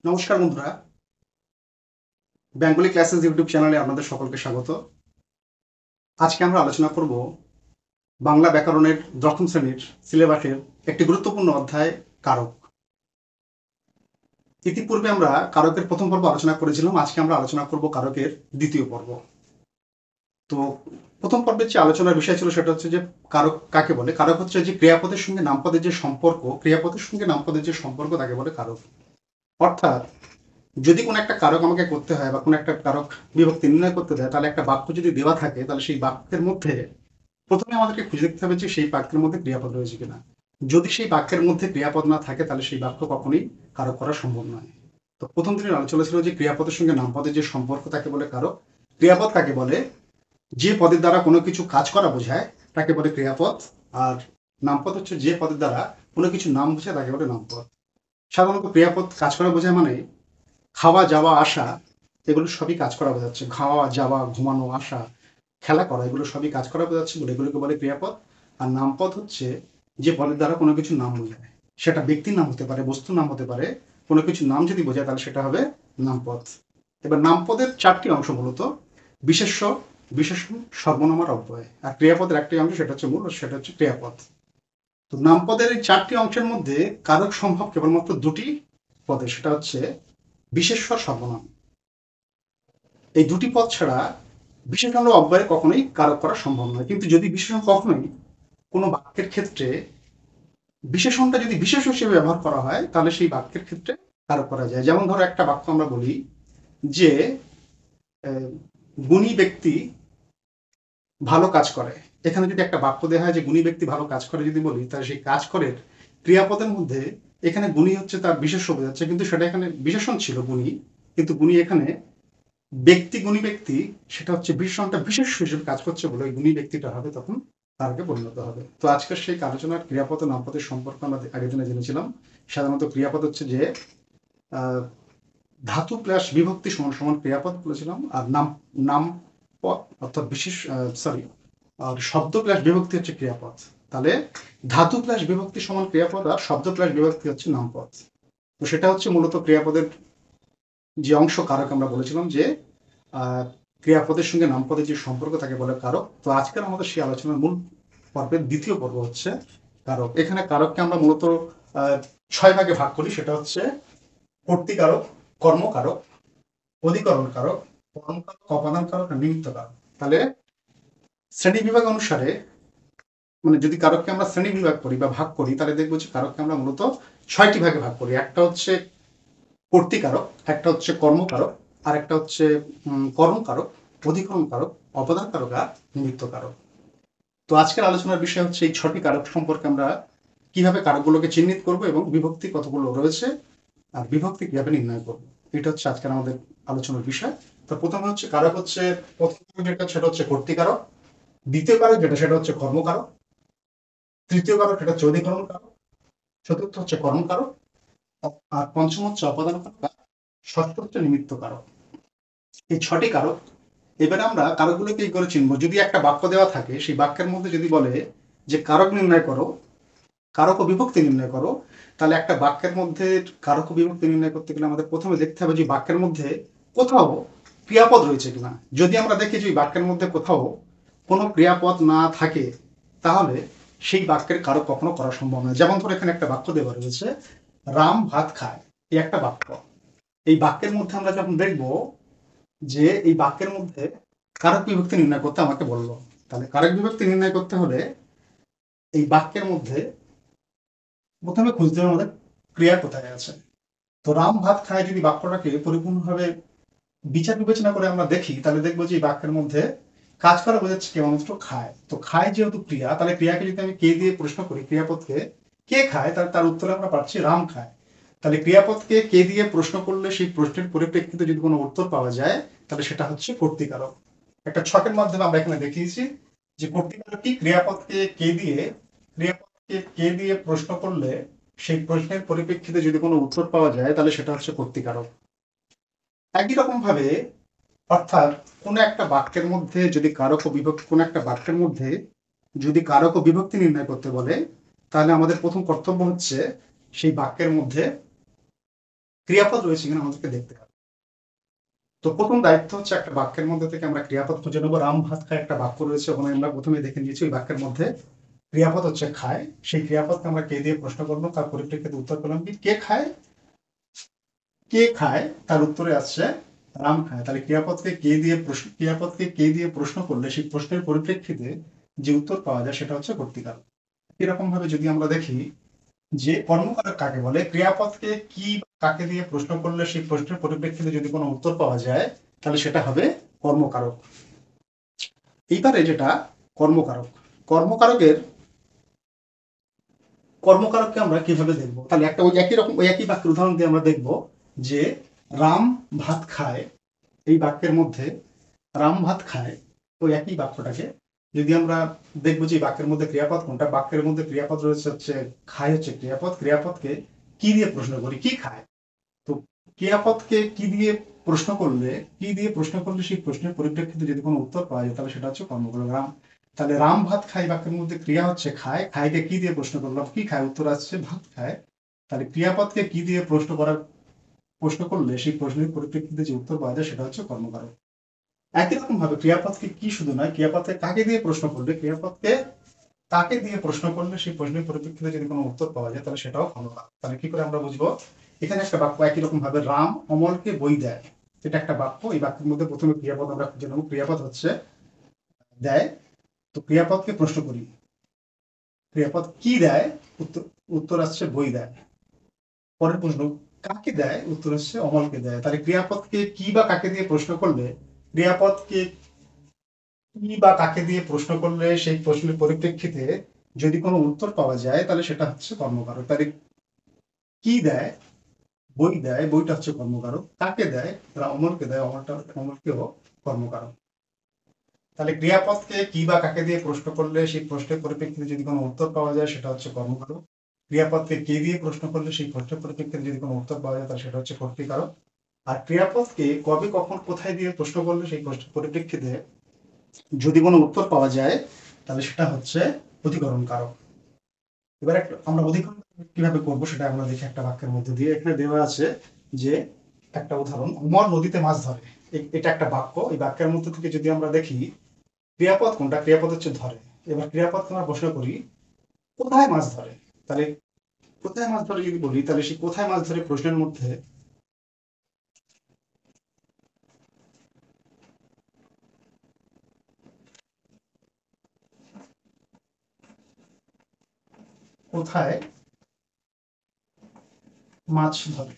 নমস্কার বন্ধুরা, Bengali classes YouTube চ্যানেলে আপনাদের সকলকে স্বাগত। আজকে আমরা আলোচনা করব বাংলা ব্যাকরণের দশম শ্রেণীর সিলেবাসের একটি গুরুত্বপূর্ণ অধ্যায় কারক। ইতিপূর্বে আমরা কারকের প্রথম পর্ব আলোচনা করেছিলাম। আজকে আমরা আলোচনা করব কারকের দ্বিতীয় পর্ব। তো প্রথম পর্বের যে আলোচনার বিষয় ছিল সেটা হচ্ছে যে কারক কাকে বলে। কারক হচ্ছে যে ক্রিয়াপদের সঙ্গে নামপদের যে সম্পর্ক, ক্রিয়াপদের সঙ্গে নামপদের যে সম্পর্ক তাকে বলে কারক। অর্থাৎ যদি কোনো একটা কারক আমাকে করতে হয় বা কোনো একটা কারক বিভক্তি নির্ণয় করতে দেয়, তাহলে একটা বাক্য যদি দেওয়া থাকে তাহলে সেই বাক্যের মধ্যে প্রথমে আমাদেরকে খুঁজে দেখতে হবে যে সেই বাক্যের মধ্যে ক্রিয়াপদ রয়েছে কিনা। যদি সেই বাক্যের মধ্যে ক্রিয়াপদ না থাকে তাহলে সেই বাক্য কখনোই কারক করা সম্ভব নয়। তো প্রথম দিনের আলোচনা ছিল যে ক্রিয়াপদের সঙ্গে নামপদের যে সম্পর্ক তাকে বলে কারক। ক্রিয়াপদ কাকে বলে? যে পদের দ্বারা কোনো কিছু কাজ করা বোঝায় তাকে বলে ক্রিয়াপদ। আর নামপদ হচ্ছে যে পদের দ্বারা কোনো কিছু নাম বোঝায় তাকে বলে নামপদ। সাধারণত ক্রিয়াপদ কাজ করা বোঝায় মানে খাওয়া, যাওয়া, আসা, এগুলো সবই কাজ করা বোঝাচ্ছে। খাওয়া, যাওয়া, ঘুমানো, আসা, খেলা করা, এগুলো সবই কাজ করা বোঝাচ্ছে বলে এগুলোকে বলে ক্রিয়াপদ। আর নামপদ হচ্ছে যে পদের দ্বারা কোনো কিছু নাম বোঝায়। সেটা ব্যক্তির নাম হতে পারে, বস্তুর নাম হতে পারে। কোনো কিছু নাম যদি বোঝায় তাহলে সেটা হবে নামপদ। এবার নামপদের চারটি অংশ মূলত: বিশেষ্য, বিশেষণ, সর্বনাম আর অব্যয়। আর ক্রিয়াপদের একটি অংশ, সেটা হচ্ছে মূল, সেটা হচ্ছে ক্রিয়াপদ। তো নামপদের এই চারটি অংশের মধ্যে কারক সম্ভব কেবলমাত্র দুটি পদে, সেটা হচ্ছে বিশেষ্য আর সর্বনাম। এই দুটি পদ ছাড়া বিশেষণ ও অব্যয় কখনোই কারক করা সম্ভব নয়। কিন্তু যদি বিশেষণ কখনোই কোনো বাক্যের ক্ষেত্রে বিশেষণটা যদি বিশেষ হিসেবে ব্যবহার করা হয় তাহলে সেই বাক্যের ক্ষেত্রে কারক করা যায়। যেমন ধরো একটা বাক্য আমরা বলি যে আহ, গুণী ব্যক্তি ভালো কাজ করে। এখানে যদি একটা বাক্য দেওয়া হয় যে গুণী ব্যক্তি ভালো কাজ করে যদি বলি, তাহলে সেই কাজ করের ক্রিয়াপদের মধ্যে এখানে গুণী হচ্ছে তার বিশেষ্য বোঝাচ্ছে, কিন্তু সেটা এখানে বিশেষণ ছিল গুণী, কিন্তু গুণী এখানে ব্যক্তি, গুণী ব্যক্তি, সেটা হচ্ছে বিশেষণটা বিশেষ হিসেবে কাজ করছে বলে ওই গুণী ব্যক্তিটা হবে তখন কারকে পরিণত হবে। তো আজকের সেই আলোচনার ক্রিয়াপদ ও নামপদের সম্পর্ক আমরা আগের দিনে জেনেছিলাম। সাধারণত ক্রিয়াপদ হচ্ছে যে আহ, ধাতু প্লাস বিভক্তি সমান সমান ক্রিয়াপদ বলেছিলাম। আর নাম পদ অর্থাৎ বিশেষ, সরি, আর শব্দ প্লাস বিভক্তি হচ্ছে ক্রিয়াপদ। তাহলে ধাতু প্লাস বিভক্তি সমান ক্রিয়াপদ, আর শব্দ প্লাস বিভক্তি হচ্ছে নামপদ। তো সেটা হচ্ছে মূলত ক্রিয়াপদের যে অংশ কারক। আমরা বলেছিলাম যে আহ, ক্রিয়াপদের সঙ্গে নামপদের যে সম্পর্ক তাকে বলে কারক। তো আজকের আমাদের সেই আলোচনার মূল পর্বের দ্বিতীয় পর্ব হচ্ছে কারক। এখানে কারককে আমরা মূলত আহ, ছয় ভাগে ভাগ করি। সেটা হচ্ছে কর্তৃকারক, কর্মকারক, অধিকরণ কারক, পরমকারক, অপাদান কারক আর নিমিত্ত কারক। তাহলে শ্রেণী বিভাগ অনুসারে, মানে যদি কারককে আমরা শ্রেণী বিভাগ করি বা ভাগ করি, তাহলে দেখবো যে কারককে আমরা মূলত ছয়টি ভাগে ভাগ করি। একটা হচ্ছে কর্তৃকারক, একটা হচ্ছে কর্মকারক, আর একটা হচ্ছে কর্মকারক, অধিকরণ কারক, অপদান কারক আর নিমিত্ত কারক। তো আজকের আলোচনার বিষয় হচ্ছে এই ছটি কারক সম্পর্কে আমরা কিভাবে কারকগুলোকে চিহ্নিত করব এবং বিভক্তি কতগুলো রয়েছে আর বিভক্তি কিভাবে নির্ণয় করব। এটা হচ্ছে আজকের আমাদের আলোচনার বিষয়। তো প্রথমে হচ্ছে কারক হচ্ছে, প্রথম যেটা সেটা হচ্ছে কর্তৃকারক, দ্বিতীয় কারক যেটা সেটা হচ্ছে কর্মকারক, তৃতীয় কারক সেটা হচ্ছে অধিকরণ কারক, চতুর্থ হচ্ছে কর্মকারক, আর পঞ্চম হচ্ছে অপদান কারক, আর ষষ্ঠ হচ্ছে নিমিত্ত কারক। এই ছটি কারক। এবারে আমরা কারকগুলোকে কি করে চিনবো? যদি একটা বাক্য দেওয়া থাকে, সেই বাক্যের মধ্যে যদি বলে যে কারক নির্ণয় করো, কারক ও বিভক্তি নির্ণয় করো, তাহলে একটা বাক্যের মধ্যে কারক ও বিভক্তি নির্ণয় করতে গেলে আমাদের প্রথমে দেখতে হবে যে বাক্যের মধ্যে কোথাও ক্রিয়াপদ রয়েছে কিনা। যদি আমরা দেখি যে বাক্যের মধ্যে কোথাও কোনো ক্রিয়াপদ না থাকে, তাহলে সেই বাক্যের কারক কখনো করা সম্ভব নয়। যেমন ধরো এখানে একটা বাক্য দেওয়া রয়েছে, রাম ভাত খায়, এই একটা বাক্য। এই বাক্যের মধ্যে আমরা যখন দেখব যে এই বাক্যের মধ্যে কারক বিভক্তি নির্ণয় করতে আমাকে বললো, তাহলে কারক বিভক্তি নির্ণয় করতে হলে এই বাক্যের মধ্যে প্রথমে খুঁজতে হবে আমাদের ক্রিয়া কোথায় আছে। তো রাম ভাত খায় যদি বাক্যটাকে পরিপূর্ণভাবে বিচার বিবেচনা করে আমরা দেখি, তাহলে দেখবো যে এই বাক্যের মধ্যে কাজ করা বোঝাচ্ছে কেবলমাত্র খায়। তো খায় যেহেতু ক্রিয়া, তাহলে ক্রিয়াকে যদি আমি কে দিয়ে প্রশ্ন করি, ক্রিয়াপদকে কে খায়, তাহলে তার উত্তরে আমরা পাচ্ছি রাম খায়। তাহলে ক্রিয়াপদকে কে দিয়ে প্রশ্ন করলে সেই প্রশ্নের পরিপ্রেক্ষিতে যদি কোনো উত্তর পাওয়া যায়, তাহলে সেটা হচ্ছে কর্তৃকারক। একটা ছকের মাধ্যমে আমরা এখানে দেখিয়েছি যে কর্তৃকারক কি, ক্রিয়াপদকে কে দিয়ে প্রশ্ন করলে সেই প্রশ্নের পরিপ্রেক্ষিতে যদি কোনো উত্তর পাওয়া যায়, তাহলে সেটা হচ্ছে কর্তৃকারক। একই রকম ভাবে, অর্থাৎ কোন একটা বাক্যের মধ্যে যদি কারক ও বিভক্তি, কোন একটা বাক্যের মধ্যে যদি কারক ও বিভক্তি নির্ণয় করতে বলে, তাহলে আমাদের প্রথম কর্তব্য হচ্ছে সেই বাক্যের মধ্যে ক্রিয়াপদ রয়েছে কিনা আমাদেরকে দেখতে হবে। তো প্রথম দায়িত্ব হচ্ছে একটা বাক্যের মধ্যে থেকে আমরা ক্রিয়াপদ খুঁজে নেবো। রাম ভাত খায় একটা বাক্য রয়েছে, ওখানে আমরা প্রথমে দেখে নিয়েছি ওই বাক্যের মধ্যে ক্রিয়াপদ হচ্ছে খায়। সেই ক্রিয়াপদকে আমরা কে দিয়ে প্রশ্ন করবো, তার পরিপ্রেক্ষিতে উত্তর পেলাম কি কে খায়। কে খায় তার উত্তরে আসছে রাম খায়। তাহলে ক্রিয়াপদকে কে দিয়ে প্রশ্ন করলে সেই প্রশ্নের পরিপ্রেক্ষিতে যে উত্তর পাওয়া যায় সেটা হচ্ছে কর্তৃকারক। এরকম ভাবে যদি আমরা দেখি যে কর্মকারক কাকে বলে, ক্রিয়াপদকে কি কাকে দিয়ে প্রশ্ন করলে সেই প্রশ্নের পরিপ্রেক্ষিতে যদি কোনো উত্তর পাওয়া যায় তাহলে সেটা হবে কর্মকারক। এইবারে যেটা কর্মকারক, কর্মকারকের কর্মকারককে আমরা কিভাবে দেখবো, তাহলে একটা ওই একই রকম ওই একই বাক্যের উদাহরণ দিয়ে আমরা দেখবো যে রাম ভাত খায়। এই বাক্যের মধ্যে রাম ভাত খায়, তো একই বাক্যটাকে যদি আমরা দেখবো যে বাক্যের মধ্যে ক্রিয়াপদ কোনটা, বাক্যের মধ্যে ক্রিয়াপদ রয়েছে হচ্ছে খায় হচ্ছে ক্রিয়াপদ। ক্রিয়াপদকে কি দিয়ে প্রশ্ন করি, কি খায়। তো ক্রিয়াপদকে কি দিয়ে প্রশ্ন করলে সেই প্রশ্নের পরিপ্রেক্ষিতে যদি কোনো উত্তর পাওয়া যায় তাহলে সেটা হচ্ছে কর্মকারক। রাম, তাহলে রাম ভাত খায় বাক্যের মধ্যে ক্রিয়া হচ্ছে খায়, খায়কে কি দিয়ে প্রশ্ন করলাম কি খায়, উত্তর আসছে ভাত খায়। তাহলে ক্রিয়াপদকে কি দিয়ে প্রশ্ন করলে সেই প্রশ্নের পরিপ্রেক্ষিতে যে উত্তর পাওয়া যায় সেটা হচ্ছে কর্মকারক। একই রকম ভাবে ক্রিয়াপদকে কি শুধু নয়, ক্রিয়াপদকে কাকে দিয়ে প্রশ্ন করলে, ক্রিয়াপদকে কাকে দিয়ে প্রশ্ন করলে সেই প্রশ্নের পরিপ্রেক্ষিতে যদি কোনো উত্তর পাওয়া যায় তাহলে সেটাও কর্মকারক। তাহলে কি করে আমরা বুঝবো, এখানে একটা বাক্য একই রকম ভাবে রাম অমলকে বই দেয়, এটা একটা বাক্য। এই বাক্যের মধ্যে প্রথমে ক্রিয়াপদ আমরা খুঁজে নেব, ক্রিয়াপদ হচ্ছে দেয়। তো ক্রিয়াপদকে প্রশ্ন করি, ক্রিয়াপদ কি দেয়, উত্তর উত্তর আসছে বই দেয়। পরের প্রশ্ন কাকে দেয়, উত্তর আসছে অমলকে দেয়। তাহলে ক্রিয়াপদকে কি বা কাকে দিয়ে প্রশ্ন করলে, ক্রিয়াপদকে কি বা কাকে দিয়ে প্রশ্ন করলে সেই প্রশ্নের পরিপ্রেক্ষিতে যদি কোনো উত্তর পাওয়া যায় তাহলে সেটা হচ্ছে কর্মকারক। তাহলে কি দেয়, বই দেয়, বইটা হচ্ছে কর্মকারক। কাকে দেয়, তারা অমলকে দেয়, অমলকেও কর্মকারক। তাহলে ক্রিয়াপদকে কি বা কাকে দিয়ে প্রশ্ন করলে সেই প্রশ্নের পরিপ্রেক্ষিতে যদি কোনো উত্তর পাওয়া যায় সেটা হচ্ছে কর্মকারক। ক্রিয়াপদকে কে দিয়ে প্রশ্ন করলে সেই প্রশ্নের পরিপ্রেক্ষিতে যদি কোনো উত্তর পাওয়া যায় তাহলে সেটা হচ্ছে কর্তৃকারক। আর ক্রিয়াপদকে কবে কখন কোথায় দিয়ে প্রশ্ন করলে সেই প্রশ্নের পরিপ্রেক্ষিতে যদি কোনো উত্তর পাওয়া যায় তাহলে সেটা হচ্ছে অধিকরণ কারক। এবার আমরা অধিকরণ কিভাবে করবো সেটা আমরা দেখি একটা বাক্যের মধ্যে দিয়ে। এখানে দেওয়া আছে যে একটা উদাহরণ, অমর নদীতে মাছ ধরে। এটা একটা বাক্য। এই বাক্যের মধ্যে থেকে যদি আমরা দেখি ক্রিয়াপদ কোনটা, ক্রিয়াপদ হচ্ছে ধরে। এবার ক্রিয়াপদকে আমরা প্রশ্ন করি কোথায় মাছ ধরে। তাহলে কোথায় মাছ ধরে যদি বলি তাহলে সেই কোথায় মাছ ধরে প্রশ্নের মধ্যে কোথায় মাছ ধরে,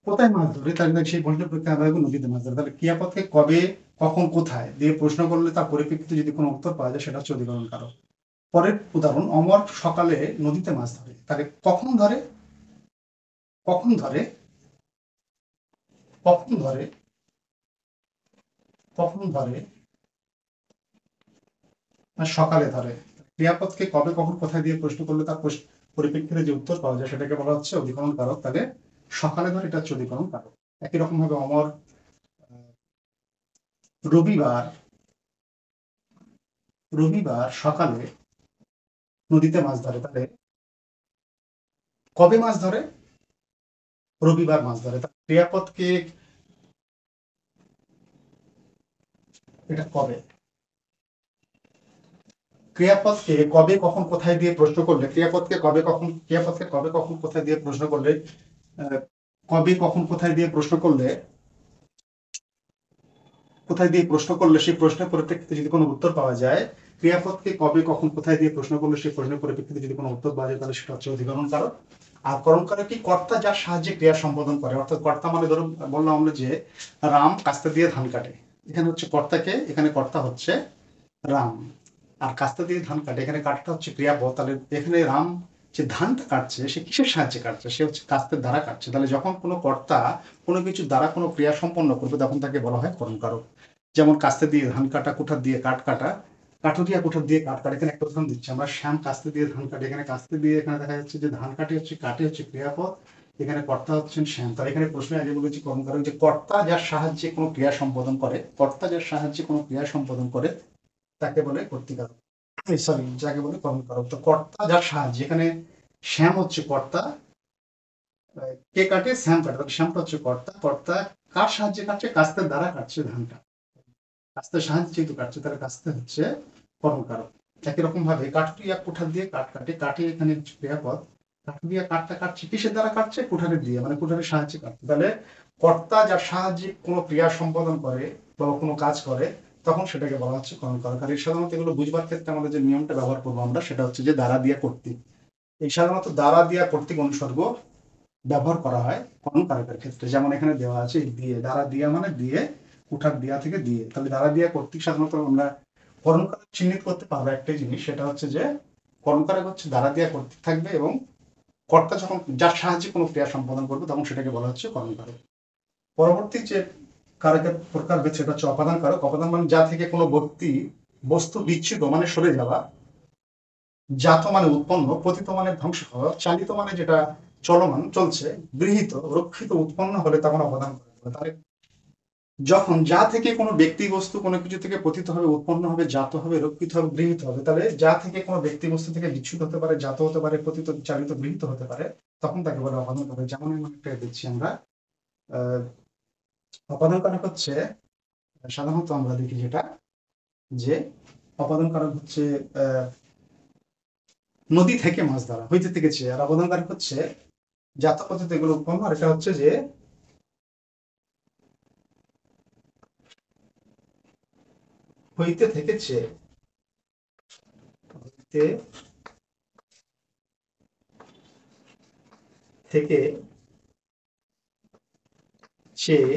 কোথায় মাছ ধরে, তাহলে সেই প্রশ্নের পরীক্ষা আমরা দেখবো নদীতে মাছ ধরে। তাহলে ক্রিয়াপদকে কবে কখন কোথায় দিয়ে প্রশ্ন করলে তার পরিপ্রেক্ষিতে যদি কোনো উত্তর পাওয়া যায় সেটা হচ্ছে অধিকরণ কারক। পরের উদাহরণ, অমর সকালে নদীতে মাছ ধরে। তাহলে কখন ধরে, কখন ধরে, কখন ধরে, কখন ধরে, না সকালে ধরে। ক্রিয়াপদকে কবে কখন কোথায় দিয়ে প্রশ্ন করলে তার পরিপ্রেক্ষিতে যে উত্তর পাওয়া যায় সেটাকে বলা হচ্ছে অধিকরণ কারক। তাহলে সকালে ধরে এটা হচ্ছে অধিকরণ কারক। একই রকম ভাবে অমর রবিবার রবিবার সকালে নদীতে মাছ ধরে। তাহলে কবে মাছ ধরে, রবিবার মাছ ধরে। ক্রিয়াপদকে এটা কবে, ক্রিয়াপদকে কবে কখন কোথায় দিয়ে প্রশ্ন করলে, ক্রিয়াপদকে কবে কখন কোথায় দিয়ে প্রশ্ন করলে, আহ, কবে কখন কোথায় দিয়ে প্রশ্ন করলে, কোথায় দিয়ে প্রশ্ন করলে সেই প্রশ্নের পরিপ্রেক্ষিতে যদি কোনো উত্তর পাওয়া যায়, ক্রিয়াপদকে কবে কখন কোথায় দিয়ে প্রশ্ন করলে সেই প্রশ্নের পরিপ্রেক্ষিতে যদি কোনো উত্তর পাওয়া যায় তাহলে সেটা হচ্ছে অধিকরণ কারক। আর করণ কারক কি, কর্তা যার সাহায্যে ক্রিয়া সম্পাদন করে। অর্থাৎ কর্তা মানে ধরুন বললাম আমরা যে রাম কাস্তে দিয়ে ধান কাটে, এখানে হচ্ছে কর্তাকে, এখানে কর্তা হচ্ছে রাম। আর কাস্তে দিয়ে ধান কাটে, এখানে কাটটা হচ্ছে ক্রিয়াপদ। তাহলে এখানে রাম যে ধানটা কাটছে সে কিসের সাহায্যে কাটছে, সে হচ্ছে কাস্তের দ্বারা কাটছে। তাহলে যখন কোনো কর্তা কোনো কিছু দ্বারা কোনো ক্রিয়া সম্পন্ন করবে তখন তাকে বলা হয় করণ কারক। যেমন কাস্তে দিয়ে ধান কাটা, কুঠার দিয়ে কাঠ কাটা, কাঠুরিয়া কুঠার দিয়ে কাঠ কাটা। এখানে একটা উদাহরণ দিচ্ছি আমরা, শ্যাম কাস্তে দিয়ে ধান কাটে। এখানে কাস্তে দিয়ে এখানে দেখা যাচ্ছে যে ধান কাটে হচ্ছে, কাটে হচ্ছে ক্রিয়াপদ, এখানে কর্তা হচ্ছেন শ্যাম। তাহলে এখানে প্রশ্ন আগে বলেছি কর্মকারক, যে কর্তা যার সাহায্যে কোনো ক্রিয়া সম্পাদন করে, কর্তা যার সাহায্যে কোনো ক্রিয়া সম্পাদন করে তাকে বলে কর্তৃকারক, সরি যাকে বলে কর্মকারক। তো কর্তা যার সাহায্যে, এখানে শ্যাম হচ্ছে কর্তা, কে কাটে, শ্যাম কাটে, তাহলে শ্যামটা হচ্ছে কর্তা। কর্তা কার সাহায্যে কাটছে, কাস্তের দ্বারা কাটছে ধানটা, কাস্তের সাহায্যে যেহেতু কাটছে তাহলে কাস্তে হচ্ছে কর্মকারক। একই রকম ভাবে কাঠুরিয়া কুঠার দিয়ে কাঠ কাটে, কাঠে এখানে ক্রিয়াপদ, কাঠুরিয়া কাঠটা কাটছে কিসের দ্বারা কাটছে, কুঠারের দিয়ে, মানে কুঠারের সাহায্যে কাটছে। তাহলে কর্তা যার সাহায্যে কোনো ক্রিয়া সম্পাদন করে বা কোনো কাজ করে তখন সেটাকে বলা হচ্ছে কর্মকারক। আর এই সাধারণত এগুলো বুঝবার ক্ষেত্রে আমাদের যে নিয়মটা ব্যবহার করবো আমরা সেটা হচ্ছে যে দ্বারা দিয়া কর্তৃক। এই সাধারণত দ্বারা দিয়া কর্তৃক অনুসর্গ ব্যবহার করা হয় কর্মকারকের ক্ষেত্রে। যেমন এখানে দেওয়া আছে দিয়ে, দ্বারা দিয়া মানে দিয়ে, কুঠার দিয়া থেকে দিয়ে। তাহলে দ্বারা দিয়া কর্তৃক সাধারণত আমরা কর্মকারক চিহ্নিত করতে পারবো একটাই জিনিস, সেটা হচ্ছে যে কর্মকারক হচ্ছে দ্বারা দিয়া কর্তৃক থাকবে এবং কর্তা যখন যার সাহায্যে কোনো ক্রিয়া সম্পাদন করবে তখন সেটাকে বলা হচ্ছে কর্মকারক। পরবর্তী যে কারকের প্রকার রয়েছে সেটা হচ্ছে অপাদান কারক। অপাদান মানে যা থেকে কোনো ব্যক্তি বস্তু বিচ্ছিন্ন মানে সরে যাওয়া, জাত মানে উৎপন্ন, পতিত মানে ধ্বংস হওয়া, চালিত মানে যেটা চলমান চলছে, গৃহীত রক্ষিত উৎপন্ন হলে তখন অবদান করে। তাহলে যখন যা থেকে কোনো ব্যক্তি বস্তু কোনো কিছু থেকে পতিত হবে, উৎপন্ন হবে, জাত হবে, রক্ষিত হবে, গৃহীত হবে, তাহলে যা থেকে কোনো ব্যক্তি বস্তু থেকে বিচ্ছুত হতে পারে, জাত হতে পারে, পতিত, চালিত, গৃহীত হতে পারে, তখন তাকে বলে অপাদান কারক। যেমন একটা দিচ্ছি আমরা, আহ অপাদান কারক হচ্ছে সাধারণত আমরা দেখি যেটা, যে অপাদান কারক হচ্ছে আহ নদী থেকে মাছ ধরা, হইতে থেকে চেয়ে। আর অবদান কারক হচ্ছে জাত পদ্ধতি এগুলো উৎপন্ন। আর এটা হচ্ছে যে হইতে থেকে চেয়ে, হইতে থেকে চেয়ে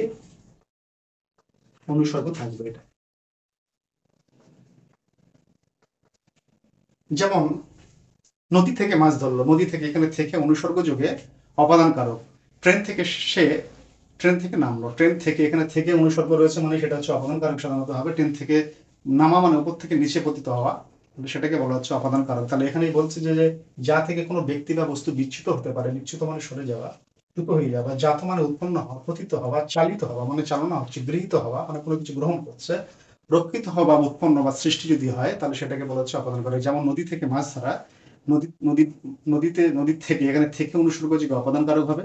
অনুসর্গ থাকবে এটা। যেমন নদী থেকে মাছ ধরলো, নদী থেকে, এখানে থেকে অনুসর্গ যোগে অপাদান কারক। ট্রেন থেকে সে, ট্রেন থেকে নামলো, ট্রেন থেকে, এখানে থেকে অনুসর্গ রয়েছে মানে সেটা হচ্ছে অপাদান কারক সাধারণত হবে। ট্রেন থেকে নামা মানে উপর থেকে নিচে পতিত হওয়া, সেটাকে বলা হচ্ছে অপাদান কারক। তাহলে এখানেই বলছে যে যা থেকে কোনো ব্যক্তি বা বস্তু বিচ্যুত হতে পারে, বিচ্যুত মানে সরে যাওয়া, চ্যুত হয়ে যাওয়া, জাত মানে উৎপন্ন হওয়া, পতিত হওয়া, চালিত হওয়া মানে চালনা হচ্ছে, গৃহীত হওয়া মানে কোনো কিছু গ্রহণ করছে, রক্ষিত হওয়া বা উৎপন্ন বা সৃষ্টি যদি হয় তাহলে সেটাকে বলা হচ্ছে অপাদান কারক। যেমন নদী থেকে মাছ ধরা, নদী নদী নদীতে, নদীর থেকে, এখানে থেকে অনুসর্গ যোগে অপাদান কারক হবে।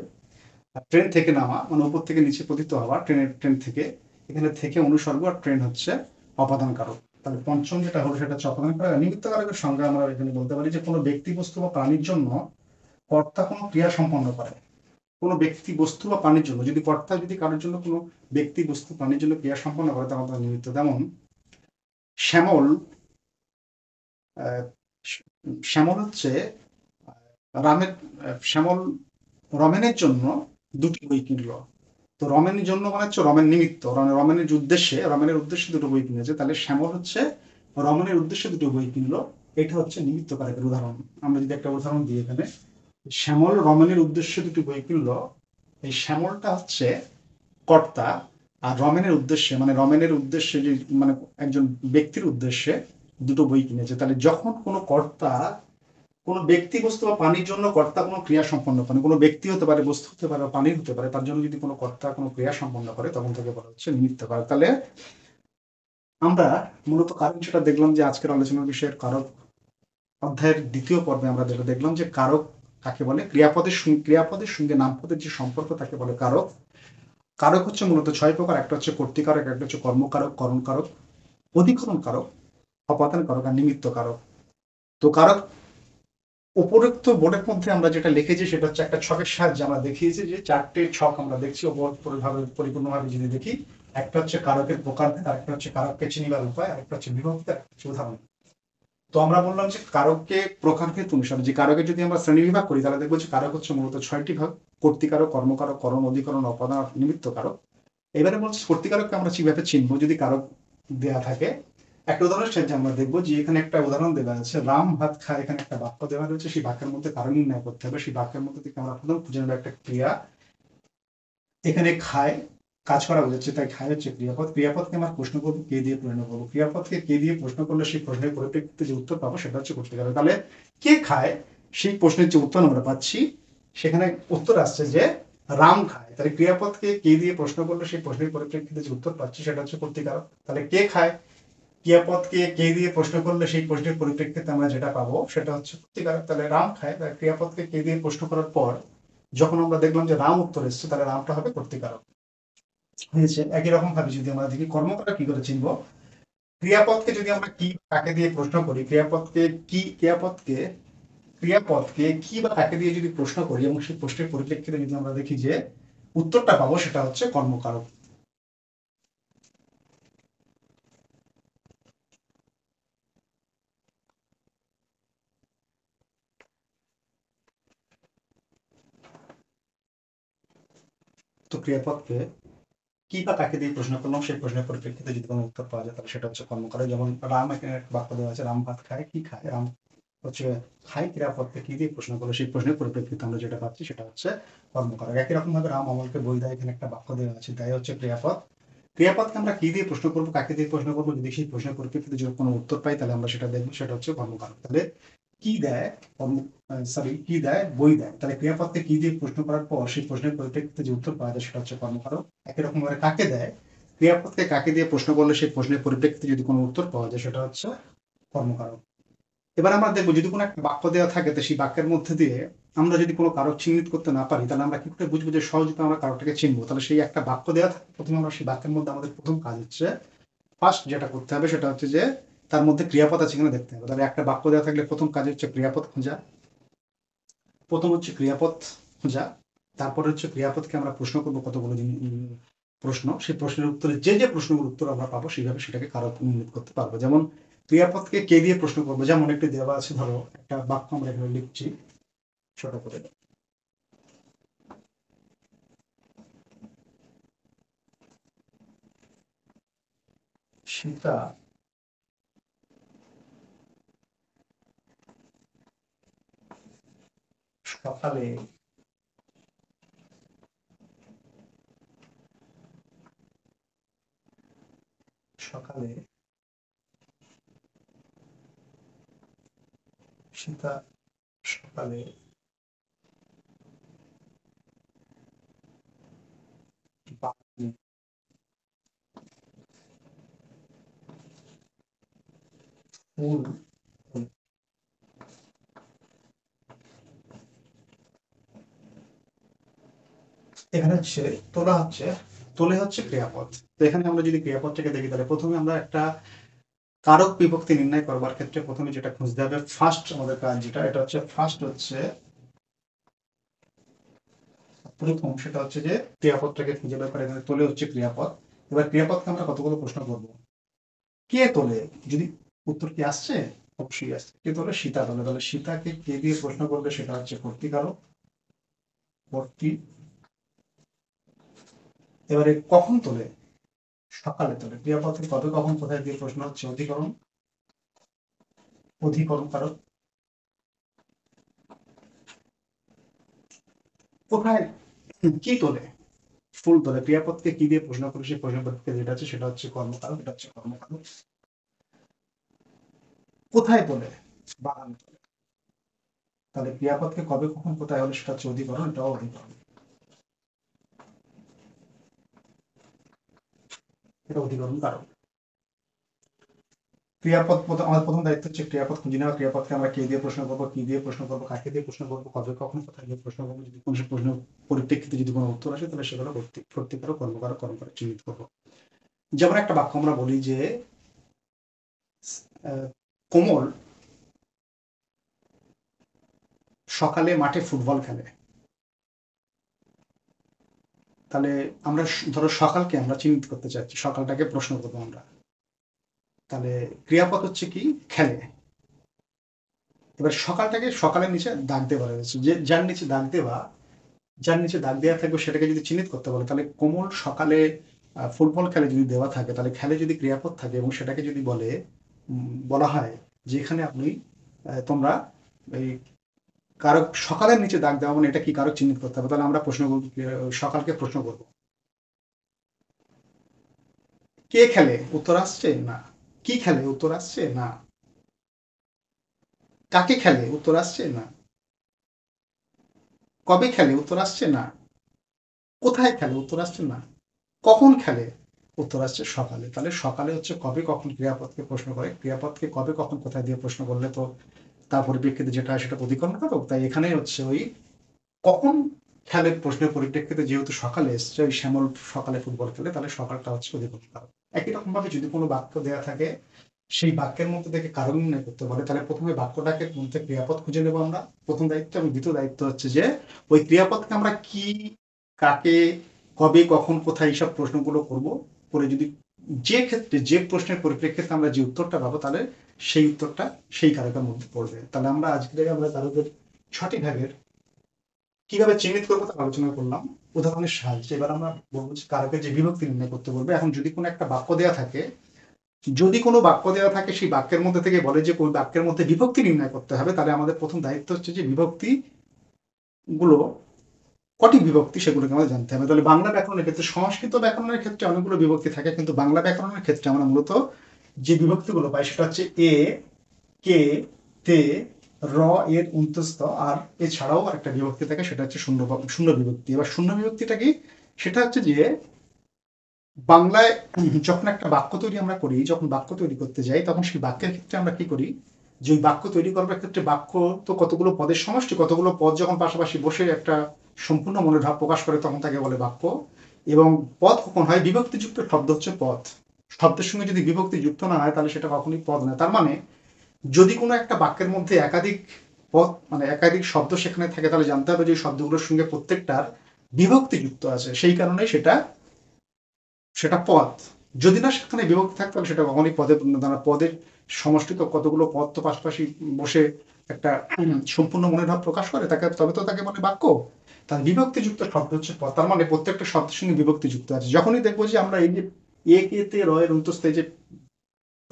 আর ট্রেন থেকে নামা মানে উপর থেকে নিচে পতিত হওয়া, ট্রেন থেকে, এখানে থেকে অনুসর্গ, আর ট্রেন হচ্ছে অপাদান কারক। তাহলে পঞ্চম যেটা হলো সেটা হচ্ছে অপাদান কারক। নিমিত্ত কারকের সংজ্ঞা আমরা এখানে বলতে পারি যে কোনো ব্যক্তি বস্তু বা প্রাণীর জন্য কর্তা কোনো ক্রিয়া সম্পন্ন করে। কোনো ব্যক্তি বস্তু বা প্রাণীর জন্য যদি কর্তা যদি কারোর জন্য কোনো ব্যক্তি বস্তু প্রাণীর জন্য ক্রিয়া সম্পন্ন করে তখন তার নিমিত্ত। যেমন শ্যামল, আহ, শ্যামল হচ্ছে রামের, শ্যামল রমেনের জন্য দুটি বই কিনলো। তো রমেনের জন্য মানে হচ্ছে রমেন নিমিত্ত, রমেনের উদ্দেশ্যে, রমেনের উদ্দেশ্যে দুটো বই কিনেছে, তাহলে শ্যামল হচ্ছে রমণের উদ্দেশ্যে দুটো বই কিনলো। এটা হচ্ছে নিমিত্ত কারকের উদাহরণ। আমরা যদি একটা উদাহরণ দিই এখানে, শ্যামল রমণের উদ্দেশ্যে দুটি বই কিনলো, এই শ্যামলটা হচ্ছে কর্তা, আর রমেনের উদ্দেশ্যে মানে রমেনের উদ্দেশ্যে যে মানে একজন ব্যক্তির উদ্দেশ্যে দুটো বই কিনেছে। তাহলে যখন কোনো কর্তা কোনো ব্যক্তি বস্তু বা প্রাণীর জন্য কর্তা কোনো ক্রিয়া সম্পন্ন করে, কোনো ব্যক্তি হতে পারে, বস্তু হতে পারে, প্রাণী হতে পারে, তার জন্য যদি কোনো কর্তা কোনো ক্রিয়া সম্পন্ন করে তখন তাকে বলা হচ্ছে নিমিত্ত কারক। তাহলে আমরা মূলত কারণ যেটা দেখলাম যে আজকের আলোচনার বিষয়ের কারক অধ্যায়ের দ্বিতীয় পর্বে আমরা যেটা দেখলাম যে কারক কাকে বলে, ক্রিয়াপদের সঙ্গে নামপদের যে সম্পর্ক তাকে বলে কারক। কারক হচ্ছে মূলত ছয় প্রকার। একটা হচ্ছে কর্তৃকারক, একটা হচ্ছে কর্মকারক, করণকারক, অধিকরণ কারক, অপাদান কারক আর নিমিত্ত কারক। তো কারক উপরোক্ত বোর্ডের মধ্যে আমরা যেটা লিখেছি সেটা হচ্ছে একটা ছকের সাহায্যে আমরা দেখিয়েছি যে চারটে ছক আমরা দেখছি পরিপূর্ণভাবে যদি দেখি, একটা হচ্ছে কারকের প্রকারভেদ, আরেকটা হচ্ছে কারককে চিনিবার উপায়, আরেকটা হচ্ছে বিভক্তি, আরেকটা হচ্ছে উদাহরণ। তো আমরা বললাম যে কারককে প্রকারভেদ অনুসারে যে কারকে যদি আমরা শ্রেণী বিভাগ করি তাহলে দেখবো যে কারক হচ্ছে মূলত ছয়টি ভাগ: কর্তৃকারক, কর্মকারক, করণ, অধিকরণ, অপাদান, নিমিত্ত কারক। এবারে বলছি কর্তৃকারককে আমরা কিভাবে চিনবো যদি কারক দেয়া থাকে। একটা উদাহরণের সাহায্যে আমরা দেখবো যে এখানে একটা উদাহরণ দেওয়া আছে, রাম ভাত খায়, এখানে একটা বাক্য দেওয়া রয়েছে, সেই বাক্যের মধ্যে কারণ নির্ণয় করতে হবে। সেই বাক্যের মধ্যে থেকে আমরা প্রথম খুঁজে নেবো একটা ক্রিয়া। এখানে খায় কাজ করা বোঝাচ্ছে, তাই খায় হচ্ছে ক্রিয়াপদ। ক্রিয়াপদকে আমরা প্রশ্ন করবো, কে দিয়ে প্রশ্ন করবো। ক্রিয়াপদকে কে দিয়ে প্রশ্ন করলে সেই প্রশ্নের পরিপ্রেক্ষিতে যে উত্তর পাবো সেটা হচ্ছে কর্তৃকারক। তাহলে কে খায় সেই প্রশ্নের যে উত্তর আমরা পাচ্ছি সেখানে উত্তর আসছে যে রাম খায়। তাহলে ক্রিয়াপদকে কে দিয়ে প্রশ্ন করলে সেই প্রশ্নের পরিপ্রেক্ষিতে যে উত্তর পাচ্ছি সেটা হচ্ছে কর্তৃকারক। তাহলে কে খায়, ক্রিয়াপদকে কে দিয়ে প্রশ্ন করলে সেই প্রশ্নের পরিপ্রেক্ষিতে আমরা যেটা পাবো সেটা হচ্ছে প্রতিকারক। তাহলে রাম খায়, তাহলে ক্রিয়াপদকে কে দিয়ে প্রশ্ন করার পর যখন আমরা দেখলাম যে রাম উত্তর এসছে, তাহলে রামটা হবে কর্তৃকারক হয়েছে। একই রকম ভাবে যদি আমরা দেখি কর্মকারক কি করে চিনবো, ক্রিয়াপদকে যদি আমরা কি কাকে দিয়ে প্রশ্ন করি, ক্রিয়াপদকে কি বা কাকে দিয়ে যদি প্রশ্ন করি এবং সেই প্রশ্নের পরিপ্রেক্ষিতে যদি আমরা দেখি যে উত্তরটা পাবো, সেটা হচ্ছে কর্মকারক। তো ক্রিয়াপদকে কি বা কাকে দিয়ে প্রশ্ন করলাম, সেই প্রশ্নের পরিপ্রেক্ষিতে যদি কোনো উত্তর পাওয়া যায়, তাহলে সেটা হচ্ছে কর্মকারক। যেমন রাম, এখানে একটা বাক্য দেওয়া আছে, রাম ভাত খায়, কি খায়, রাম হচ্ছে খায়। ক্রিয়াপদকে কি দিয়ে প্রশ্ন করলো, সেই প্রশ্নের পরিপ্রেক্ষিতে আমরা যেটা পাচ্ছি সেটা হচ্ছে কর্মকারক। একই রকম ভাবে রাম অমলকে বই দেয়, এখানে একটা বাক্য দেওয়া আছে, দেয় হচ্ছে ক্রিয়াপদ। ক্রিয়াপদকে আমরা কি দিয়ে প্রশ্ন করবো, কাকে দিয়ে প্রশ্ন করবো, যদি সেই প্রশ্নের পরিপ্রেক্ষিতে যদি কোনো উত্তর পাই, তাহলে আমরা সেটা দেখবো, সেটা হচ্ছে কর্মকারক। তাহলে কি দেয়, কি দেয়, বই দেয়। তাহলে ক্রিয়াপদকে কি দিয়ে প্রশ্ন করার পর সেই প্রশ্নের পরিপ্রেক্ষিতে যে উত্তর পাওয়া যায়, সেটা হচ্ছে কর্মকারক। একই রকম ভাবে কাকে দেয়, ক্রিয়াপদকে কাকে দিয়ে প্রশ্ন করলে সেই প্রশ্নের পরিপ্রেক্ষিতে যদি কোনো উত্তর পাওয়া যায়, সেটা হচ্ছে কর্মকারক। এবার আমরা দেখবো যদি কোনো একটা বাক্য দেওয়া থাকে, তো সেই বাক্যের মধ্যে দিয়ে আমরা যদি কোনো কারক চিহ্নিত করতে না পারি, তাহলে আমরা কি করে বুঝবো যে সহজে আমরা কারকটাকে চিনবো। তাহলে সেই একটা বাক্য দেওয়া থাকে, প্রথমে আমরা সেই বাক্যের মধ্যে আমাদের প্রথম কাজ হচ্ছে, ফার্স্ট যেটা করতে হবে সেটা হচ্ছে যে তার মধ্যে ক্রিয়াপদ আছে কিনা দেখতে হবে। তাহলে একটা বাক্য দেওয়া থাকলে প্রথম কাজ হচ্ছে ক্রিয়াপদ খোঁজা। প্রথম হচ্ছে ক্রিয়াপদ খোঁজা, তারপরে হচ্ছে ক্রিয়াপদকে আমরা প্রশ্ন করবো কতগুলো প্রশ্ন, সেই প্রশ্নের উত্তরে যে যে প্রশ্নগুলোর উত্তর আমরা পাবো, সেইভাবে সেটাকে কারক উন্নীত করতে পারবো। যেমন ক্রিয়াপদকে কে দিয়ে প্রশ্ন করবো, যেমন একটি দেওয়া আছে, ধরো একটা বাক্য আমরা এখানে লিখছি ছোট করে, সীতা সকালে সকালে সীতা সকালে বাগানে ফুল, এখানে হচ্ছে তোলে হচ্ছে ক্রিয়াপদ। তো এখানে আমরা যদি ক্রিয়াপদটাকে দেখি, তাহলে প্রথমে আমরা একটা কারক বিভক্তি নির্ণয় করবার ক্ষেত্রে প্রথমে যেটা খুঁজতে হবে, ফার্স্ট আমাদের কাজ যেটা, এটা হচ্ছে ফার্স্ট হচ্ছে প্রথম, সেটা হচ্ছে যে ক্রিয়াপদটাকে খুঁজে বের করে। এখানে তোলে হচ্ছে ক্রিয়াপদ। এবার ক্রিয়াপদকে আমরা কতগুলো প্রশ্ন করব, কে তোলে, যদি উত্তর কি আসছে, অবশ্যই আসছে, কে তোলে, সীতা তোলে। তাহলে সীতাকে কে দিয়ে প্রশ্ন করবে, সেটা হচ্ছে কর্তৃকারক, কর্তৃ। এবারে কখন তোলে, সকালে তোলে। ক্রিয়াপদকে কবে, কখন, কোথায় দিয়ে প্রশ্ন হচ্ছে অধিকরণ, অধিকরণ কারক। কোথায় কি তোলে, ফুল তোলে। ক্রিয়াপদকে কি দিয়ে প্রশ্ন করে সেই প্রশ্ন পত্রিকা যেটা আছে সেটা হচ্ছে কর্মকারক, এটা হচ্ছে কর্মকারক। কোথায় তোলে, বাগান তোলে। তাহলে ক্রিয়াপদকে কবে, কখন, কোথায় হলে সেটা হচ্ছে অধিকরণ, এটাও অধিকরণ, এটা অধিকরণ কারক। আমাদের প্রথম দায়িত্ব হচ্ছে ক্রিয়াপদ খুঁজে নেওয়া। ক্রিয়াপদকে আমরা কে দিয়ে প্রশ্ন করবো, কি দিয়ে প্রশ্ন করবো, কাকে দিয়ে প্রশ্ন করবো, কবে, কখন, কোথায় দিয়ে প্রশ্ন করবো। যদি কোনো প্রশ্ন পরিপ্রেক্ষিতে যদি কোনো উত্তর আসে, তাহলে সেগুলো কর্তৃকারক, কর্মকারক, কর্মকারক চিহ্নিত করবো। যেমন একটা বাক্য আমরা বলি যে কোমল সকালে মাঠে ফুটবল খেলে। তাহলে আমরা ধরো সকালকে আমরা চিহ্নিত করতে চাচ্ছি, সকালটাকে প্রশ্ন করবো আমরা। তাহলে ক্রিয়াপদ হচ্ছে কি, খেলে। এবার সকালটাকে সকালের নিচে দাগ দেওয়া রয়েছে, যে যার নিচে দাগ দেওয়া থাকবে সেটাকে যদি চিহ্নিত করতে বলে, তাহলে কোমল সকালে ফুটবল খেলে যদি দেওয়া থাকে, তাহলে খেলে যদি ক্রিয়াপদ থাকে এবং সেটাকে যদি বলা হয় যে এখানে আপনি তোমরা এই কারক সকালের নিচে দাগ দেওয়া, মানে এটা কি কারক চিহ্নিত করতে হবে। তাহলে আমরা প্রশ্ন করবো, সকালকে প্রশ্ন করবো কে খেলে, উত্তর আসছে না। কি খেলে, উত্তর আসছে না। কাকে খেলে, উত্তর আসছে না। কবে খেলে, উত্তর আসছে না। কোথায় খেলে, উত্তর আসছে না। কখন খেলে, উত্তর আসছে সকালে। তাহলে সকালে হচ্ছে কবে কখন ক্রিয়াপদকে প্রশ্ন করে, ক্রিয়াপদকে কবে কখন কোথায় দিয়ে প্রশ্ন করলে তো তার পরিপ্রেক্ষিতে যেটা হয় সেটা অধিকরণ করো। তাই এখানে হচ্ছে ওই কখন খেলে প্রশ্নের পরিপ্রেক্ষিতে যেহেতু সকালে এসছে, ওই শ্যামল সকালে ফুটবল খেলে, তাহলে সকালটা হচ্ছে অধিকরণ কারক। একই রকম ভাবে যদি কোনো বাক্য দেওয়া থাকে, সেই বাক্যের মধ্যে থেকে কারণ নির্ণয় করতে বলে, তাহলে প্রথমে বাক্যটাকে মধ্যে ক্রিয়াপদ খুঁজে নেবো আমরা, প্রথম দায়িত্ব। এবং দ্বিতীয় দায়িত্ব হচ্ছে যে ওই ক্রিয়াপদকে আমরা কি, কাকে, কবে, কখন, কোথায়, এইসব প্রশ্নগুলো করব। করে যদি যে ক্ষেত্রে যে প্রশ্নের পরিপ্রেক্ষিতে আমরা যে উত্তরটা পাবো, তাহলে সেই উত্তরটা সেই কারকের মধ্যে পড়বে। তাহলে আমরা আজকে আমরা কারকের 6টি ভাগের কিভাবে চিহ্নিত করবো তা আলোচনা করলাম উদাহরণের সাহায্যে। এবার আমরা বলবো যে কারকের যে বিভক্তি নির্ণয় করতে বলবে। এখন যদি কোনো একটা বাক্য দেওয়া থাকে, যদি কোনো বাক্য দেওয়া থাকে, সেই বাক্যের মধ্যে থেকে বলে যে কোন বাক্যের মধ্যে বিভক্তি নির্ণয় করতে হবে, তাহলে আমাদের প্রথম দায়িত্ব হচ্ছে যে বিভক্তি গুলো কটি বিভক্তি সেগুলোকে আমাদের জানতে হবে। তাহলে বাংলা ব্যাকরণের ক্ষেত্রে, সংস্কৃত ব্যাকরণের ক্ষেত্রে অনেকগুলো বিভক্তি থাকে, কিন্তু বাংলা ব্যাকরণের ক্ষেত্রে আমরা মূলত যে বিভক্তিগুলো পাই সেটা হচ্ছে এ, কে, তে, র এর অন্তস্থ, আর এছাড়াও একটা বিভক্তি থাকে সেটা হচ্ছে শূন্য শূন্য বিভক্তি। এবার শূন্য বিভক্তিটা কি, সেটা হচ্ছে যে বাংলায় যখন একটা বাক্য তৈরি আমরা করি, যখন বাক্য তৈরি করতে যাই, তখন সেই বাক্যের ক্ষেত্রে আমরা কি করি, যে ওই বাক্য তৈরি করবার ক্ষেত্রে বাক্য তো কতগুলো পদের সমষ্টি, কতগুলো পদ যখন পাশাপাশি বসে একটা সম্পূর্ণ মনের ভাব প্রকাশ করে, তখন তাকে বলে বাক্য। এবং পদ কখন হয়, বিভক্তিযুক্ত শব্দ হচ্ছে পদ। শব্দের সঙ্গে যদি বিভক্তি যুক্ত না হয়, তাহলে সেটা কখনোই পদ নয়। তার মানে যদি কোনো একটা বাক্যের মধ্যে একাধিক পদ, মানে একাধিক শব্দ সেখানে থাকে, তাহলে জানতে হবে যে শব্দগুলোর সঙ্গে প্রত্যেকটার বিভক্তি যুক্ত আছে, সেই কারণে সেটা সেটা পদ। যদি না সেখানে বিভক্তি থাকতো, তাহলে সেটা কখনই পদে পরিণত হয় না। পদের সমষ্টি তো কতগুলো পদ তো পাশাপাশি বসে একটা সম্পূর্ণ মনের ভাব প্রকাশ করে, তাকে তবে তো তাকে বলে বাক্য। তার বিভক্তিযুক্ত শব্দ হচ্ছে পদ। তার মানে প্রত্যেকটা শব্দের সঙ্গে বিভক্তি যুক্ত আছে। যখনই দেখবো যে আমরা এই যে এ কে তে র এর অন্তস্থ যে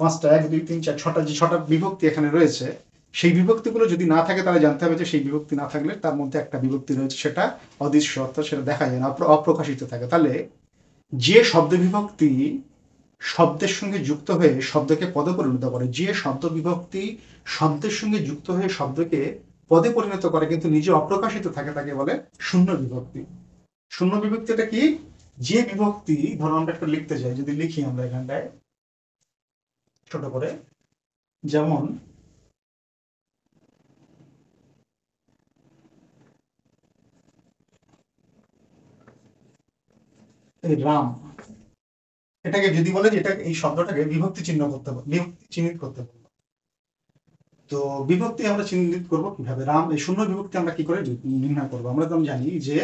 পাঁচটা, এক দুই তিন চার ছটা, যে ছটা বিভক্তি এখানে রয়েছে, সেই বিভক্তিগুলো যদি না থাকে, তাহলে জানতে হবে যে সেই বিভক্তি না থাকলে তার মধ্যে একটা বিভক্তি রয়েছে, সেটা অদৃশ্য, অর্থাৎ সেটা দেখা যায় না, অপ্রকাশিত থাকে। তাহলে যে শব্দ বিভক্তি শব্দের সঙ্গে যুক্ত হয়ে শব্দকে পদে পরিণত করে, যে শব্দ বিভক্তি শব্দের সঙ্গে যুক্ত হয়ে শব্দকে পদে পরিণত করে কিন্তু নিজে অপ্রকাশিত থাকে, তাকে বলে শূন্য বিভক্তি। শূন্য বিভক্তিটা কি, যে বিভক্তি, ধরো আমরা একটা লিখতে যাই, যদি লিখি আমরা এখানটায় ছোট করে, যেমন এই রাম, এটাকে যদি বলে যে এটা, এই শব্দটাকে বিভক্তি চিহ্ন করতে পারবো, বিভক্তি চিহ্নিত করতে পারবো। তো বিভক্তি আমরা চিহ্নিত করবো কিভাবে, রাম এই শূন্য বিভক্তি আমরা কি করে নির্ণয় করবো। আমরা তো জানি যে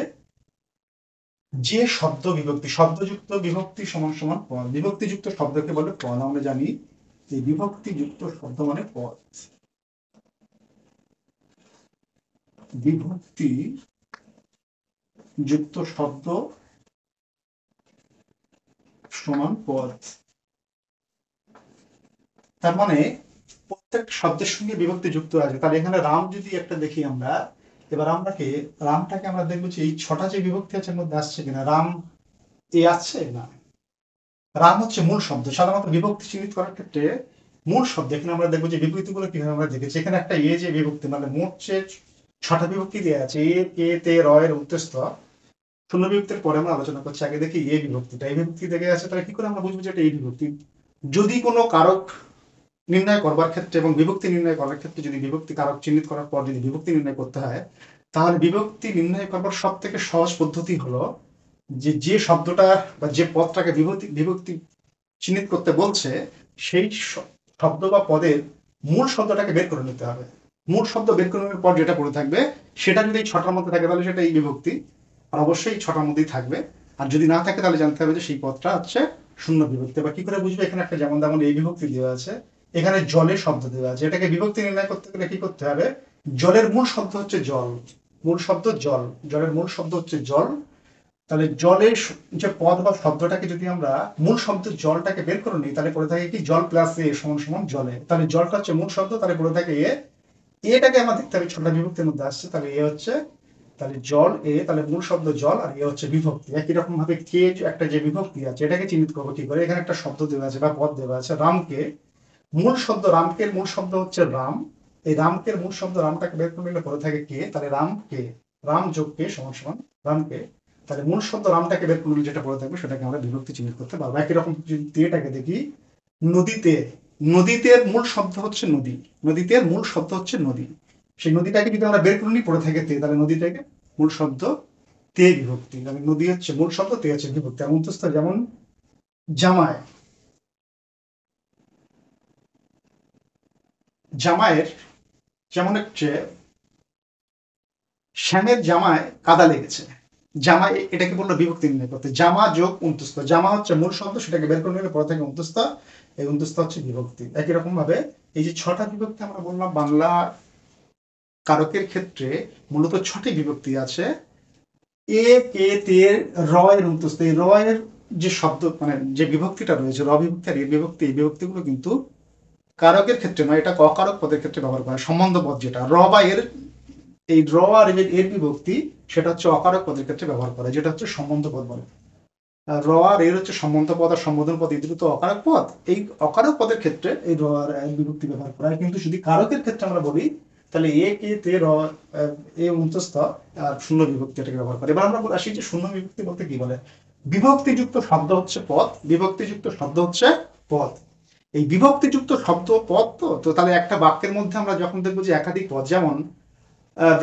যে শব্দ বিভক্তি, শব্দযুক্ত বিভক্তি সমান সমান পদ, বিভক্তিযুক্ত শব্দকে বলে পদ। আমরা জানি যে বিভক্তিযুক্ত শব্দ মানে পদ, বিভক্তি যুক্ত শব্দ সমান পদ। তার মানে প্রত্যেক শব্দের সঙ্গে বিভক্তি যুক্ত আছে। তাহলে এখানে রাম যদি একটা দেখি আমরা, এবার আমরাকে রামটাকে আমরা দেখবো যে এই ছটা যে বিভক্তি আছে এর মধ্যে আসছে কিনা। রাম এ আসছে না, রাম হচ্ছে মূল শব্দ। সাধারণত বিভক্তি চিহ্নিত করার ক্ষেত্রে মূল শব্দ, এখানে আমরা দেখবো যে বিভক্তিগুলো কিভাবে আমরা দেখেছি। এখানে একটা এ যে বিভক্তি, মানে মোট যে 6টা বিভক্তি দেওয়া আছে, এ কে তে র এর উদ্দেশ্য, শূন্য বিভক্তির পরে আমরা আলোচনা করছি। আগে দেখি এ বিভক্তিটা, এই বিভক্তি দেখে আছে, তাহলে কি করে আমরা বুঝবো যে এটা এই বিভক্তি। যদি কোনো কারক নির্ণয় করবার ক্ষেত্রে এবং বিভক্তি নির্ণয় করার ক্ষেত্রে, যদি বিভক্তি কারক চিহ্নিত করার পর যদি বিভক্তি নির্ণয় করতে হয়, তাহলে বিভক্তি নির্ণয় করবার সব থেকে সহজ পদ্ধতি হলো যে যে শব্দটা বা যে পদটাকে বিভক্তি বিভক্তি চিহ্নিত করতে বলছে, সেই শব্দ বা পদের মূল শব্দটাকে বের করে নিতে হবে। মূল শব্দ বের করে নেওয়ার পর যেটা পড়ে থাকবে, সেটা যদি এই 6টার মধ্যে থাকে, তাহলে সেটা এই বিভক্তি, আর অবশ্যই এই 6টার মধ্যেই থাকবে। আর যদি না থাকে, তাহলে জানতে হবে যে সেই পদটা হচ্ছে শূন্য বিভক্তি। বা কি করে বুঝবে, এখানে একটা যেমন তেমন এই বিভক্তি দেওয়া আছে, এখানে জলের শব্দ দেওয়া আছে, এটাকে বিভক্তি নির্ণয় করতে গেলে কি করতে হবে, জলের মূল শব্দ হচ্ছে জল, মূল শব্দ জল, জলের মূল শব্দ হচ্ছে জল। তাহলে জলের যে পদ বা শব্দটাকে যদি আমরা মূল শব্দ জলটাকে বের করে নিই, তাহলে পড়ে থাকে কি, জল প্লাস এ সমান সমান জলে। তাহলে জলটা হচ্ছে মূল শব্দ, তাহলে পড়ে থাকে এ। এটাকে আমার দেখতে হবে ছোট বিভক্তির মধ্যে আসছে, তাহলে এ হচ্ছে, তাহলে জল এ, তাহলে মূল শব্দ জল, আর এ হচ্ছে বিভক্তি। একই রকম ভাবে কে একটা যে বিভক্তি আছে, এটাকে চিহ্নিত করবো কি করে, এখানে একটা শব্দ দেওয়া আছে বা পদ দেওয়া আছে রামকে, মূল শব্দ রামকে, মূল শব্দ হচ্ছে রাম। এই রামকে মূল শব্দ রামটাকে বের করে নিলে পড়ে থাকে কে, তাহলে রাম কে, রাম যোগ কে সমান সমান রামকে। তাহলে মূল শব্দ রামটাকে বের করলে যেটা পড়ে থাকবে সেটাকে আমরা বিভক্তি চিহ্নিত করতে পারবো। একই রকম যদি তেটাকে দেখি, নদীতে, নদীতে মূল শব্দ হচ্ছে নদী, নদীতে মূল শব্দ হচ্ছে নদী, সেই নদীটাকে যদি আমরা বের করে নিই পড়ে থাকে তে, তাহলে নদীটাকে মূল শব্দ তে বিভক্তি, তাহলে নদী হচ্ছে মূল শব্দ, তে হচ্ছে বিভক্তি। এমন তো যেমন জামায়, জামায়ের যেমন হচ্ছে শ্যামের জামায় কাদা লেগেছে, জামা এটাকে বললো বিভক্তি নির্ণয় করতে, জামা যোগ অন্তুস্থ, জামা হচ্ছে মূল শব্দ, সেটাকে বের করে নিলে পরে থাকে অন্তুস্থ, এই অন্তুস্থ হচ্ছে বিভক্তি। একই রকম ভাবে এই যে ছটা বিভক্তি আমরা বললাম বাংলা কারকের ক্ষেত্রে মূলত ছটি বিভক্তি আছে। এ কে তে র এর অন্তুস্থ, এই র এর যে শব্দ মানে যে বিভক্তিটা রয়েছে র বিভক্তি আর এর বিভক্তি, এই বিভক্তিগুলো কিন্তু কারকের ক্ষেত্রে নয়, এটা অকারক পদের ক্ষেত্রে ব্যবহার করা, সম্বন্ধ পদ যেটা র বা এর, এই র আর এর বিভক্তি সেটা হচ্ছে অকারক পদের ক্ষেত্রে ব্যবহার করে, যেটা হচ্ছে সম্বন্ধ পদ বলে। র আর এর হচ্ছে সম্বন্ধ পদ আর সম্বোধন পদ, এই দুটো তো অকারক পদ, এই অকারক পদের ক্ষেত্রে এই র আর এর বিভক্তি ব্যবহার করা হয়। কিন্তু যদি কারকের ক্ষেত্রে আমরা বলি তাহলে এ কে তে র এ অন্তস্থ আর শূন্য বিভক্তি এটাকে ব্যবহার করে। এবার আমরা আসি যে শূন্য বিভক্তি বলতে কি বলে। বিভক্তিযুক্ত শব্দ হচ্ছে পদ, বিভক্তিযুক্ত শব্দ হচ্ছে পদ। এই বিভক্তিযুক্ত শব্দ পদ, তো তাহলে একটা বাক্যের মধ্যে আমরা যখন দেখবো যে একাধিক পদ, যেমন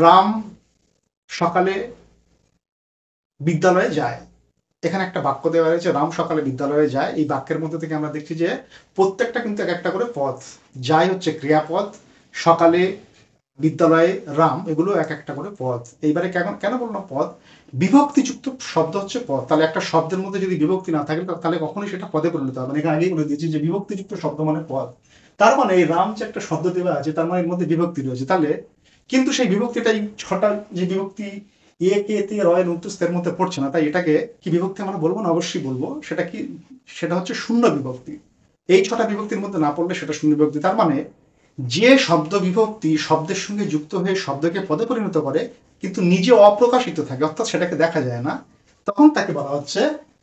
রাম সকালে বিদ্যালয়ে যায়, এখানে একটা বাক্য দেওয়া রয়েছে রাম সকালে বিদ্যালয়ে যায়, এই বাক্যের মধ্যে থেকে আমরা দেখছি যে প্রত্যেকটা কিন্তু এক একটা করে পদ, যায় হচ্ছে ক্রিয়াপদ, সকালে বিদ্যালয়ে রাম, এগুলো এক একটা করে পদ। এইবারে কেন কেন বললাম পদ, বিভক্তিযুক্ত শব্দ হচ্ছে পদ, তাহলে একটা শব্দের মধ্যে যদি বিভক্তি না থাকে তাহলে কখনোই সেটা পদে পরিণত হবে না। এখানে আগেই বলে দিয়েছি যে বিভক্তিযুক্ত শব্দ মানে পদ, তার মানে এই রাম যে একটা শব্দ দেওয়া আছে তার মানে এর মধ্যে বিভক্তি রয়েছে, তাহলে কিন্তু সেই বিভক্তিটা এই ছটা যে বিভক্তি এ কে তে রয়ের অন্তুস্থের মধ্যে পড়ছে না, তাই এটাকে কি বিভক্তি আমরা বলবো না, অবশ্যই বলবো। সেটা কি, সেটা হচ্ছে শূন্য বিভক্তি। এই ছটা বিভক্তির মধ্যে না পড়লে সেটা শূন্য বিভক্তি। তার মানে যে শব্দ বিভক্তি শব্দের সঙ্গে যুক্ত হয়ে শব্দকে পদে পরিণত করে কিন্তু নিজে অপ্রকাশিত থাকে, অর্থাৎ সেটাকে দেখা যায় না, তখন তাকে বলা হচ্ছে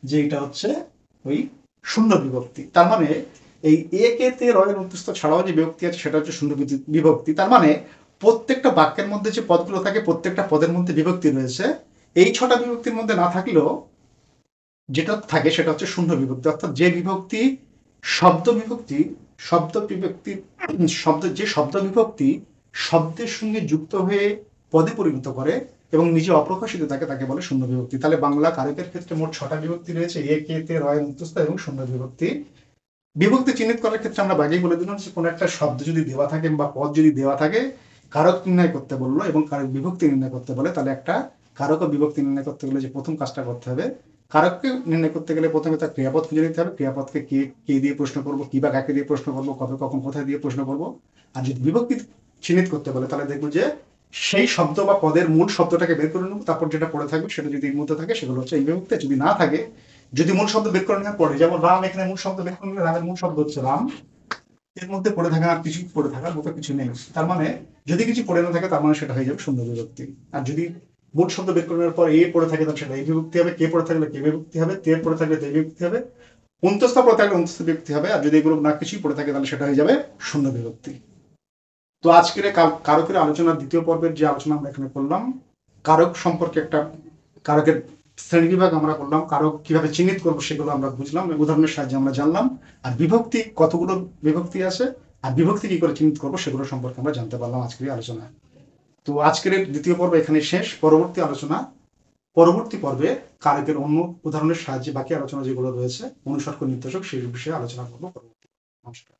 যে এটা হচ্ছে ওই শূন্য বিভক্তি। তার মানে এই এ কে তে রয়ের অন্তস্থ ছাড়াও যে বিভক্তি আছে সেটা হচ্ছে শূন্য বিভক্তি। তার মানে প্রত্যেকটা বাক্যের মধ্যে যে পদগুলো থাকে প্রত্যেকটা পদের মধ্যে বিভক্তি রয়েছে, এই ছটা বিভক্তির মধ্যে না থাকলেও যেটা থাকে সেটা হচ্ছে শূন্য বিভক্তি, অর্থাৎ যে বিভক্তি শব্দ বিভক্তি, শব্দ বিভক্তি, যে শব্দ বিভক্তি শব্দের সঙ্গে যুক্ত হয়ে পদে পরিণত করে এবং নিজে অপ্রকাশিত থাকে তাকে বলে শূন্য বিভক্তি। তাহলে বাংলা কারকের ক্ষেত্রে মোট ছটা বিভক্তি রয়েছে, এ কে তে রয় অন্তস্থ এবং শূন্য বিভক্তি। বিভক্তি চিহ্নিত করার ক্ষেত্রে আমরা আগেই বলে দিলাম যে কোনো একটা শব্দ যদি দেওয়া থাকে বা পদ যদি দেওয়া থাকে, কারক নির্ণয় করতে বললো এবং কারক বিভক্তি নির্ণয় করতে বলে, তাহলে একটা কারক ও বিভক্তি নির্ণয় করতে গেলে যে প্রথম কাজটা করতে হবে, কারককে নির্ণয় করতে গেলে প্রথমে তার ক্রিয়াপদ খুঁজে নিতে হবে, ক্রিয়াপদকে কে কে দিয়ে প্রশ্ন করবো, কি বা কাকে দিয়ে প্রশ্ন করবো, কবে কখন কোথায় দিয়ে প্রশ্ন করবো। আর যদি বিভক্তি চিহ্নিত করতে বলে তাহলে দেখবো যে সেই শব্দ বা পদের মূল শব্দটাকে বের করে নেবো, তারপর যেটা পড়ে থাকবে সেটা যদি এর মধ্যে থাকে সেগুলো হচ্ছে এই বিভক্তি, যদি না থাকে, যদি মূল শব্দ বের করে নেওয়ার পরে, যেমন রাম, এখানে মূল শব্দ বের করে নিলে রামের মূল শব্দ হচ্ছে রাম, এর মধ্যে পড়ে থাকা আর কিছু পড়ে থাকার মতো কিছু নেই, তার মানে যদি কিছু পড়ে না থাকে তার মানে সেটা হয়ে যাবে শূন্য বিভক্তি। আর যদি মূল শব্দ বের করে নেওয়ার পর এ পড়ে থাকে তাহলে সেটা এই বিভক্তি হবে, কে পড়ে থাকলে কে বিভক্তি হবে, তে পড়ে থাকলে তে বিভক্তি হবে, অন্তস্থ পড়ে থাকলে অন্তস্থ বিভক্তি হবে, আর যদি এগুলো না কিছুই পড়ে থাকে তাহলে সেটা হয়ে যাবে শূন্য বিভক্তি। তো আজকের কারকের আলোচনার দ্বিতীয় পর্বের যে আলোচনা আমরা এখানে করলাম, কারক সম্পর্কে একটা কারকের শ্রেণীবিভাগ আমরা করলাম, কারক কিভাবে চিহ্নিত করবো সেগুলো আমরা বুঝলাম, উদাহরণের সাহায্যে আমরা জানলাম, আর বিভক্তি কতগুলো বিভক্তি আছে আর বিভক্তি কি করে চিহ্নিত করবো সেগুলো সম্পর্কে আমরা জানতে পারলাম আজকের আলোচনায়। তো আজকের দ্বিতীয় পর্ব এখানে শেষ। পরবর্তী আলোচনা, পরবর্তী পর্বে কারকের অন্য উদাহরণের সাহায্যে বাকি আলোচনা যেগুলো রয়েছে অনুসর্গ নির্দেশক সেই বিষয়ে আলোচনা করবো। নমস্কার।